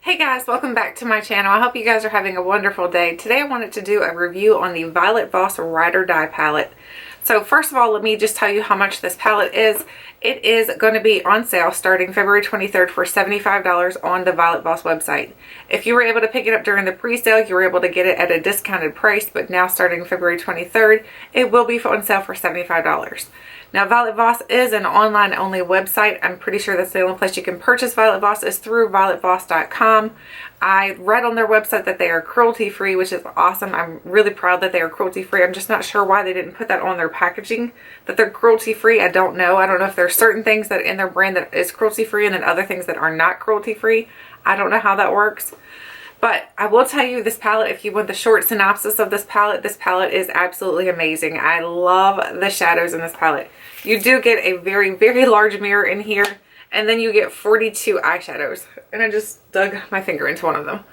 Hey guys, welcome back to my channel. I hope you guys are having a wonderful day. Today I wanted to do a review on the Violet Voss Ride or Die palette. So first of all, let me just tell you how much this palette is. It is going to be on sale starting February 23rd for $75 on the Violet Voss website. If you were able to pick it up during the pre-sale, you were able to get it at a discounted price, but now starting February 23rd, it will be on sale for $75. Now, Violet Voss is an online-only website. I'm pretty sure that's the only place you can purchase Violet Voss is through violetvoss.com. I read on their website that they are cruelty-free, which is awesome. I'm really proud that they are cruelty-free. I'm just not sure why they didn't put that on their packaging, that they're cruelty-free. I don't know. I don't know if there's certain things that in their brand that is cruelty-free and then other things that are not cruelty-free. I don't know how that works. But I will tell you, this palette, if you want the short synopsis of this palette is absolutely amazing. I love the shadows in this palette. You do get a very, very large mirror in here, and then you get 42 eyeshadows. And I just dug my finger into one of them.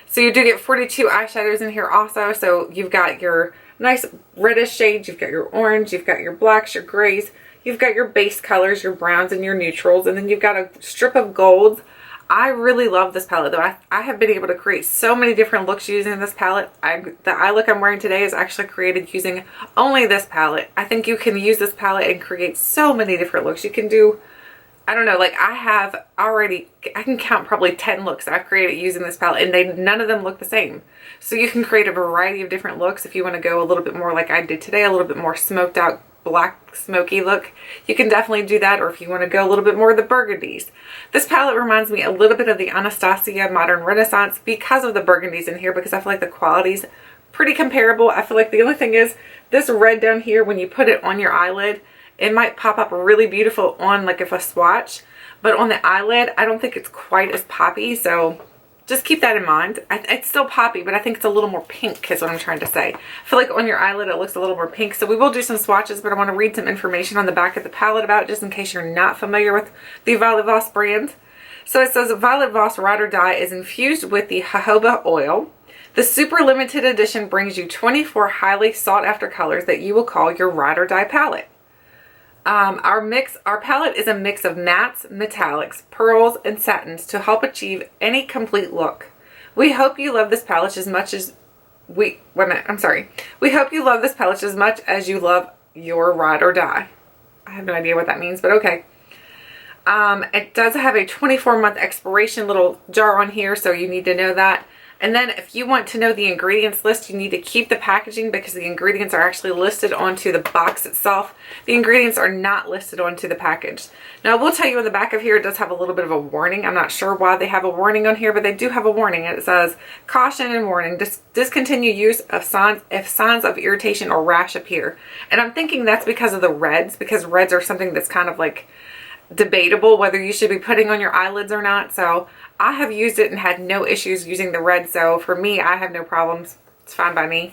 So you do get 42 eyeshadows in here also. So you've got your nice reddish shades, you've got your orange, you've got your blacks, your grays, you've got your base colors, your browns, and your neutrals, and then you've got a strip of golds. I really love this palette though. I have been able to create so many different looks using this palette. The eye look I'm wearing today is actually created using only this palette. I think you can use this palette and create so many different looks. You can do, I don't know, like I can count probably 10 looks I've created using this palette, and none of them look the same. So you can create a variety of different looks if you want to go a little bit more like I did today, a little bit more smoked out black smoky look. You can definitely do that, or if you want to go a little bit more of the burgundies. This palette reminds me a little bit of the Anastasia Modern Renaissance because of the burgundies in here, because I feel like the quality's pretty comparable. I feel like the only thing is this red down here, when you put it on your eyelid, it might pop up really beautiful on like if a swatch, but on the eyelid I don't think it's quite as poppy, so just keep that in mind. It's still poppy, but I think it's a little more pink is what I'm trying to say. I feel like on your eyelid it looks a little more pink. So we will do some swatches, but I want to read some information on the back of the palette about it, just in case you're not familiar with the Violet Voss brand. So it says Violet Voss Ride or Die is infused with the jojoba oil. The super limited edition brings you 24 highly sought after colors that you will call your Ride or Die palette. Our palette is a mix of mattes, metallics, pearls, and satins to help achieve any complete look. We hope you love this palette as much as we hope you love this palette as much as you love your Ride or Die. I have no idea what that means, but okay. It does have a 24-month expiration little jar on here, so you need to know that. And then if you want to know the ingredients list, you need to keep the packaging because the ingredients are actually listed onto the box itself. The ingredients are not listed onto the package. Now I will tell you on the back of here, it does have a little bit of a warning. I'm not sure why they have a warning on here, but they do have a warning. It says, caution and warning, discontinue use of if signs of irritation or rash appear. And I'm thinking that's because of the reds, because reds are something that's kind of like debatable whether you should be putting on your eyelids or not. So I have used it and had no issues using the red, so for me, I have no problems. It's fine by me.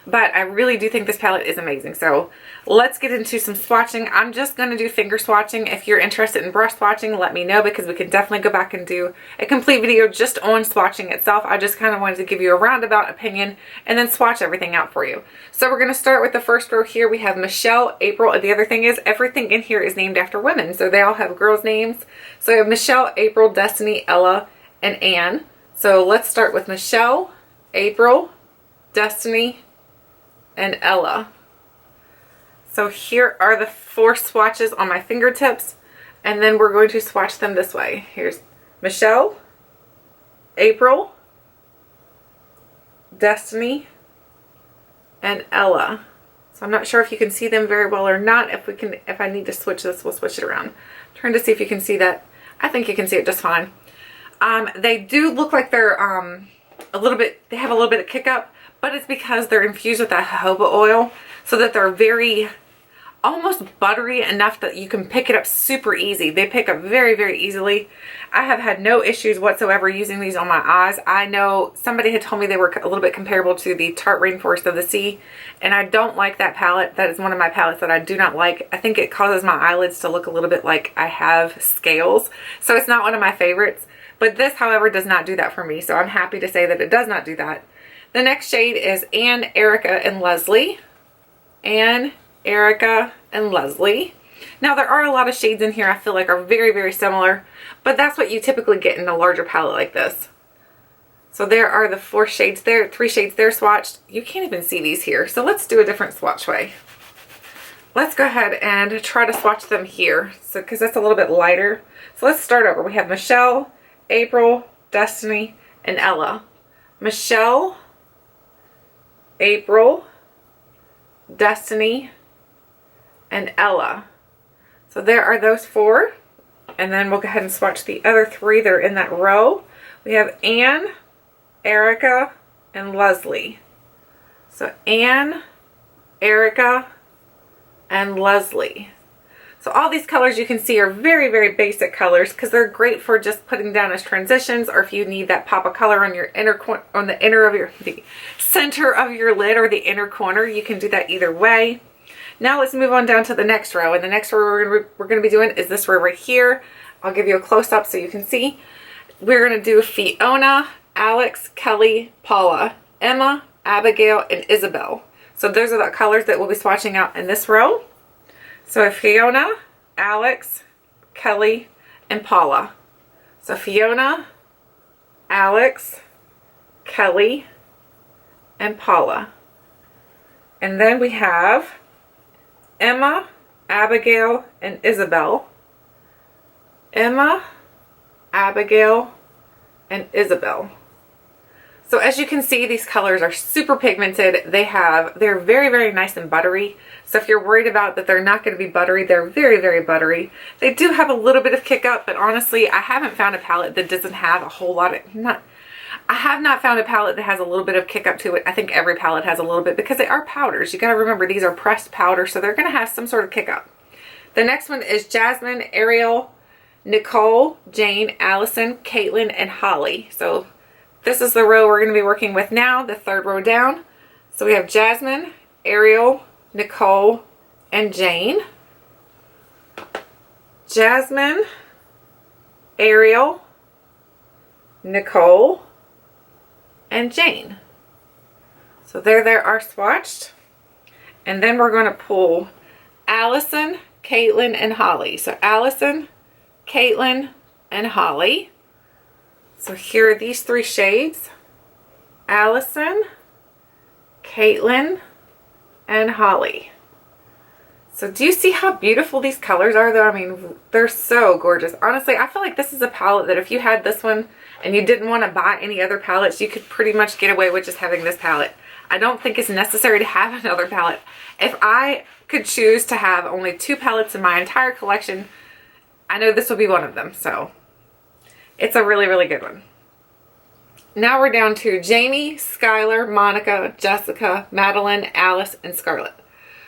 But I really do think this palette is amazing. So let's get into some swatching. I'm just going to do finger swatching. If you're interested in brush swatching, let me know, because we can definitely go back and do a complete video just on swatching itself. I just kind of wanted to give you a roundabout opinion and then swatch everything out for you. So we're going to start with the first row here. We have Michelle, April, and the other thing is everything in here is named after women. So they all have girls' names. So we have Michelle, April, Destiny, Ella, and Anne. So let's start with Michelle, April, Destiny, and Ella. So here are the 4 swatches on my fingertips, and then we're going to swatch them this way. Here's Michelle, April, Destiny, and Ella. So I'm not sure if you can see them very well or not. If I need to switch this, we'll switch it around. I'm trying to see if you can see that. I think you can see it just fine. They do look like they're they have a little bit of kick up, but it's because they're infused with that jojoba oil, so that they're very, almost buttery enough that you can pick it up super easy. They pick up very, very easily. I have had no issues whatsoever using these on my eyes. I know somebody had told me they were a little bit comparable to the Tarte Rainforest of the Sea, and I don't like that palette. That is one of my palettes that I do not like. I think it causes my eyelids to look a little bit like I have scales, so it's not one of my favorites. But this, however, does not do that for me, so I'm happy to say that it does not do that. The next shade is Anne, Erica, and Leslie. Anne, Erica, and Leslie. Now there are a lot of shades in here I feel like are very, very similar, but that's what you typically get in a larger palette like this. So there are the 4 shades there, 3 shades there swatched. You can't even see these here. So let's do a different swatch way. Let's go ahead and try to swatch them here. So, because that's a little bit lighter. So let's start over. We have Michelle, April, Destiny, and Ella. Michelle, April, Destiny, and Ella. So there are those 4. And then we'll go ahead and swatch the other 3 that are in that row. We have Anne, Erica, and Leslie. So Anne, Erica, and Leslie. So all these colors you can see are very, very basic colors because they're great for just putting down as transitions, or if you need that pop of color on your the center of your lid or the inner corner, you can do that either way. Now let's move on down to the next row, and the next row we're going to be doing is this row right here. I'll give you a close-up so you can see. We're going to do Fiona, Alex, Kelly, Paula, Emma, Abigail, and Isabel. So those are the colors that we'll be swatching out in this row. So Fiona, Alex, Kelly, and Paula. So Fiona, Alex, Kelly, and Paula. And then we have Emma, Abigail, and Isabel. Emma, Abigail, and Isabel. So as you can see, these colors are super pigmented. They're very, very nice and buttery. So if you're worried about that they're not going to be buttery, they're very, very buttery. They do have a little bit of kick up, but honestly, I haven't found a palette that doesn't have a whole lot of, I have not found a palette that has a little bit of kick up to it. I think every palette has a little bit because they are powders. You got to remember these are pressed powder, so they're going to have some sort of kick up. The next one is Jasmine, Ariel, Nicole, Jane, Allison, Caitlin, and Holly. So this is the row we're going to be working with now, the 3rd row down. So we have Jasmine, Ariel, Nicole, and Jane. Jasmine, Ariel, Nicole, and Jane. So there they are swatched. And then we're going to pull Allison, Caitlin, and Holly. So Allison, Caitlin, and Holly. So here are these 3 shades. Allison, Caitlin, and Holly. So do you see how beautiful these colors are though? I mean, they're so gorgeous. Honestly, I feel like this is a palette that if you had this one and you didn't want to buy any other palettes, you could pretty much get away with just having this palette. I don't think it's necessary to have another palette. If I could choose to have only 2 palettes in my entire collection, I know this would be one of them. So it's a really, really good one. Now we're down to Jamie, Skylar, Monica, Jessica, Madeline, Alice, and Scarlett.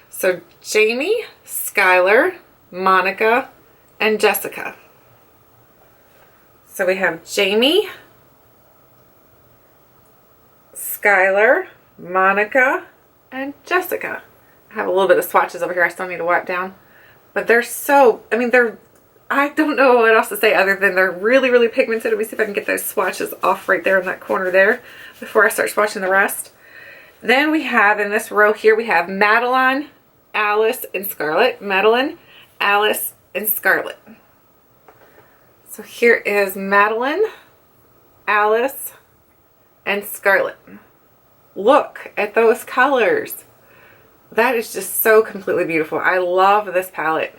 So Jamie, Skylar, Monica, and Jessica. So we have Jamie, Skylar, Monica, and Jessica. I have a little bit of swatches over here I still need to wipe down. But they're so, I don't know what else to say other than they're really, really pigmented. Let me see if I can get those swatches off right there in that corner there before I start swatching the rest. Then we have in this row here, we have Madeline, Alice, and Scarlett. Madeline, Alice, and Scarlett. So here is Madeline, Alice, and Scarlett. Look at those colors. That is just so completely beautiful. I love this palette.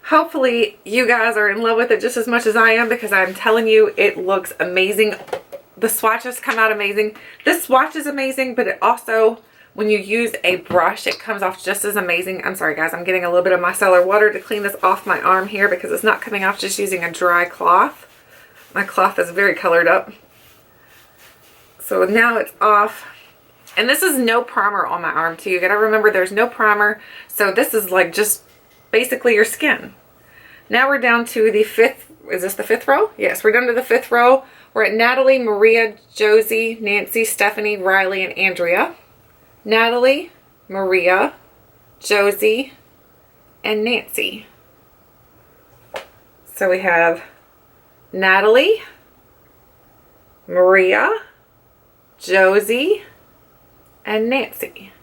Hopefully you guys are in love with it just as much as I am, because I'm telling you, it looks amazing. The swatches come out amazing. This swatch is amazing, but it also, when you use a brush, it comes off just as amazing. I'm sorry guys, I'm getting a little bit of micellar water to clean this off my arm here because it's not coming off just using a dry cloth. My cloth is very colored up. So now it's off. And this is no primer on my arm too. You gotta remember there's no primer. So this is like just basically your skin. Now we're down to the 5th, is this the 5th row? Yes, we're down to the 5th row. We're at Natalie, Maria, Josie, Nancy, Stephanie, Riley, and Andrea. Natalie, Maria, Josie, and Nancy. So we have Natalie, Maria, Josie, and Nancy.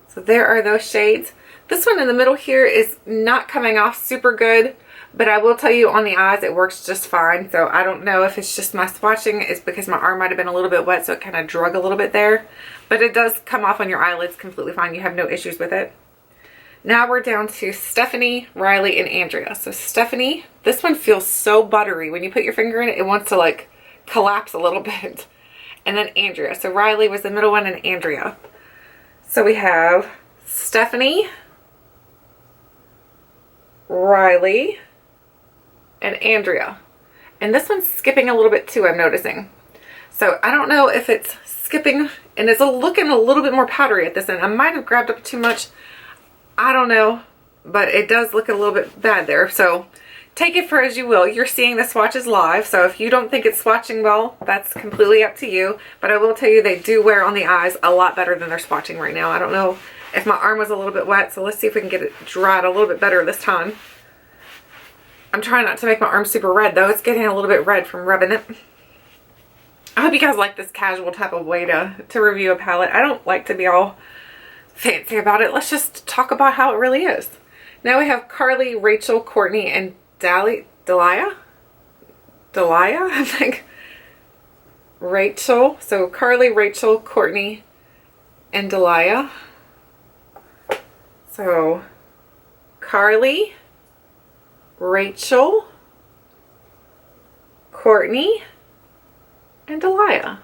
So there are those shades. This one in the middle here is not coming off super good, but I will tell you on the eyes it works just fine. So I don't know if it's just my swatching. It's because my arm might have been a little bit wet, so it kind of drug a little bit there. But it does come off on your eyelids completely fine. You have no issues with it. Now we're down to Stephanie, Riley, and Andrea. So Stephanie, this one feels so buttery. When you put your finger in it, it wants to like collapse a little bit. And then Andrea. So Riley was the middle one and Andrea. So we have Stephanie, Riley, and Andrea. And this one's skipping a little bit too, I'm noticing. So I don't know if it's skipping and it's looking a little bit more powdery at this end. I might have grabbed up too much. I don't know, but it does look a little bit bad there. So take it for as you will. You're seeing the swatches live. So if you don't think it's swatching well, that's completely up to you. But I will tell you they do wear on the eyes a lot better than they're swatching right now. I don't know if my arm was a little bit wet. So let's see if we can get it dried a little bit better this time. I'm trying not to make my arm super red though. It's getting a little bit red from rubbing it. I hope you guys like this casual type of way to review a palette. I don't like to be all fancy about it. Let's just talk about how it really is. Now we have Carly, Rachel, Courtney, and Delia? I think. Rachel. So Carly, Rachel, Courtney, and Delia. So Carly, Rachel, Courtney, and Delia.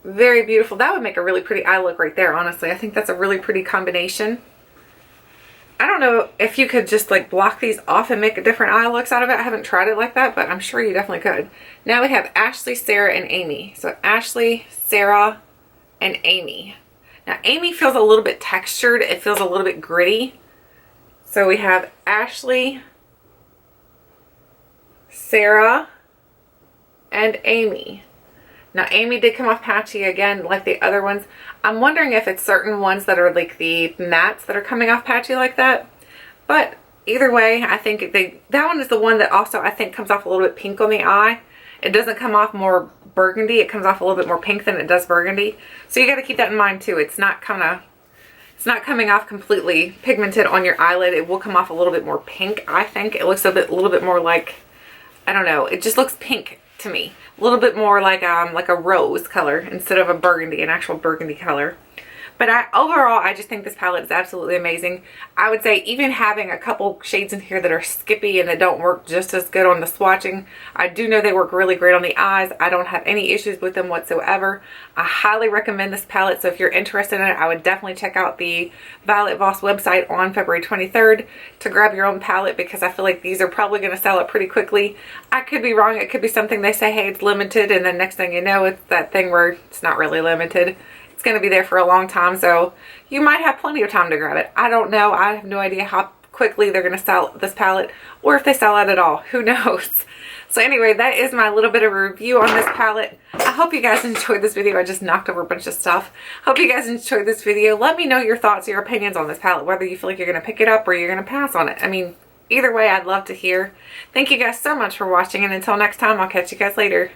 Very beautiful. That would make a really pretty eye look right there, honestly. I think that's a really pretty combination. I don't know if you could just like block these off and make different eye looks out of it. I haven't tried it like that, but I'm sure you definitely could. Now we have Ashley, Sarah, and Amy. So Ashley, Sarah, and Amy. Now Amy feels a little bit textured. It feels a little bit gritty. So we have Ashley, Sarah, and Amy. Now Amy did come off patchy again like the other ones. I'm wondering if it's certain ones that are like the mattes that are coming off patchy like that. But either way, I think that one is the one that also I think comes off a little bit pink on the eye. It doesn't come off more burgundy. It comes off a little bit more pink than it does burgundy. So you got to keep that in mind too. It's not coming off completely pigmented on your eyelid. It will come off a little bit more pink, I think. It looks a little bit more like, I don't know. It just looks pink to me. A little bit more like a rose color instead of a burgundy, an actual burgundy color. But overall, I just think this palette is absolutely amazing. I would say even having a couple shades in here that are skippy and that don't work just as good on the swatching, I do know they work really great on the eyes. I don't have any issues with them whatsoever. I highly recommend this palette, so if you're interested in it, I would definitely check out the Violet Voss website on February 23rd to grab your own palette, because I feel like these are probably going to sell it pretty quickly. I could be wrong. It could be something they say, hey, it's limited, and then next thing you know, it's that thing where it's not really limited. It's going to be there for a long time, so you might have plenty of time to grab it. I don't know. I have no idea how quickly they're going to sell this palette, or if they sell it at all. Who knows? So anyway, that is my little bit of a review on this palette. I hope you guys enjoyed this video. I just knocked over a bunch of stuff. Hope you guys enjoyed this video. Let me know your thoughts, your opinions on this palette, whether you feel like you're going to pick it up or you're going to pass on it. I mean, either way, I'd love to hear. Thank you guys so much for watching, and until next time, I'll catch you guys later.